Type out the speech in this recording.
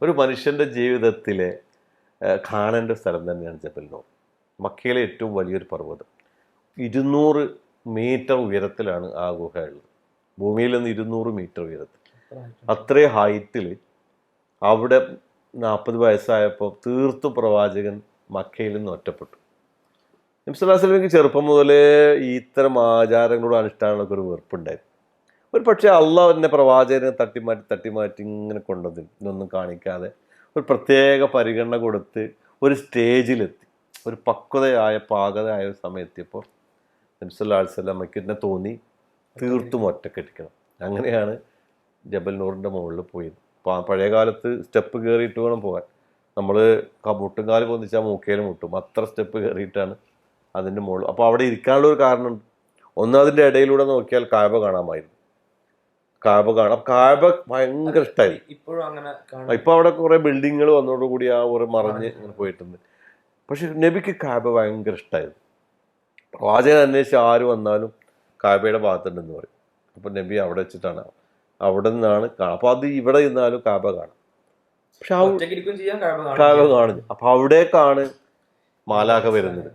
ഒരു മനുഷ്യൻ്റെ ജീവിതത്തിലെ കാണേണ്ട സ്ഥലം തന്നെയാണ് ജബൽ നൂർ. മക്കയിലെ ഏറ്റവും വലിയൊരു പർവ്വതം. 200 മീറ്റർ ഉയരത്തിലാണ് ആ ഗുഹ ഉള്ളത്. ഭൂമിയിൽ നിന്ന് 200 മീറ്റർ ഉയരത്തിൽ. അത്രയും ഹൈറ്റിൽ അവിടെ 40 വയസ്സായപ്പോൾ തീർത്തും പ്രവാചകൻ മക്കയിൽ നിന്ന് ഒറ്റപ്പെട്ടു. നബി സല്ലല്ലാഹു അലൈഹി വസല്ലമയ്ക്ക് ചെറുപ്പം മുതലേ ഇത്തരം ആചാരങ്ങളോടും അനുഷ്ഠാനങ്ങളൊക്കെ ഒരു വെറുപ്പുണ്ടായിരുന്നു. ഒരു പക്ഷേ അള്ളാഹ് എന്നെ പ്രവാചകനെ തട്ടിമാറ്റി ഇങ്ങനെ കൊണ്ടുവന്നു, ഇതൊന്നും കാണിക്കാതെ ഒരു പ്രത്യേക പരിഗണന കൊടുത്ത് ഒരു സ്റ്റേജിലെത്തി, ഒരു പാകതയായ ഒരു സമയത്തിയപ്പോൾ നബി സല്ലല്ലാഹു അലൈഹി വസല്ലമയ്ക്ക് എന്നെ തോന്നി തീർത്തും ഒറ്റക്കെട്ടിക്കണം. അങ്ങനെയാണ് ജബൽ നൂറിൻ്റെ മുകളിൽ പോയത്. പഴയ കാലത്ത് സ്റ്റെപ്പ് കയറിയിട്ട് വേണം പോകാൻ. നമ്മൾ മുട്ടുംകാല് പൊന്നിച്ചാൽ മൂക്കയിൽ മുട്ടും, അത്ര സ്റ്റെപ്പ് കയറിയിട്ടാണ് അതിൻ്റെ മുകളിൽ. അപ്പോൾ അവിടെ ഇരിക്കാനുള്ള ഒരു കാരണമുണ്ട്. ഒന്ന്, അതിൻ്റെ ഇടയിലൂടെ നോക്കിയാൽ കാബ കാണാമായിരുന്നു. കാബ ഭയങ്കര ഇഷ്ടമായി. ഇപ്പൊ അവിടെ കുറെ ബിൽഡിങ്ങുകൾ വന്നതോടുകൂടി ആ ഒരു മറിഞ്ഞ് ഇങ്ങനെ പോയിട്ടുണ്ട്. പക്ഷെ നബിക്ക് കാബ ഭയങ്കര ഇഷ്ടമായിരുന്നു. പ്രവാചകൻ അന്വേഷിച്ച് ആര് വന്നാലും കാബയുടെ ഭാഗത്തുണ്ടെന്ന് പറയും. അപ്പൊ നബി അവിടെ വെച്ചിട്ടാണ്, അവിടെ നിന്നാണ് കാണാം. അപ്പൊ അത് ഇവിടെ ഇരുന്നാലും കാബ കാണാം. പക്ഷെ കാബ കാണുന്നു. അപ്പൊ അവിടേക്കാണ് മാലാഖ വരുന്നത്.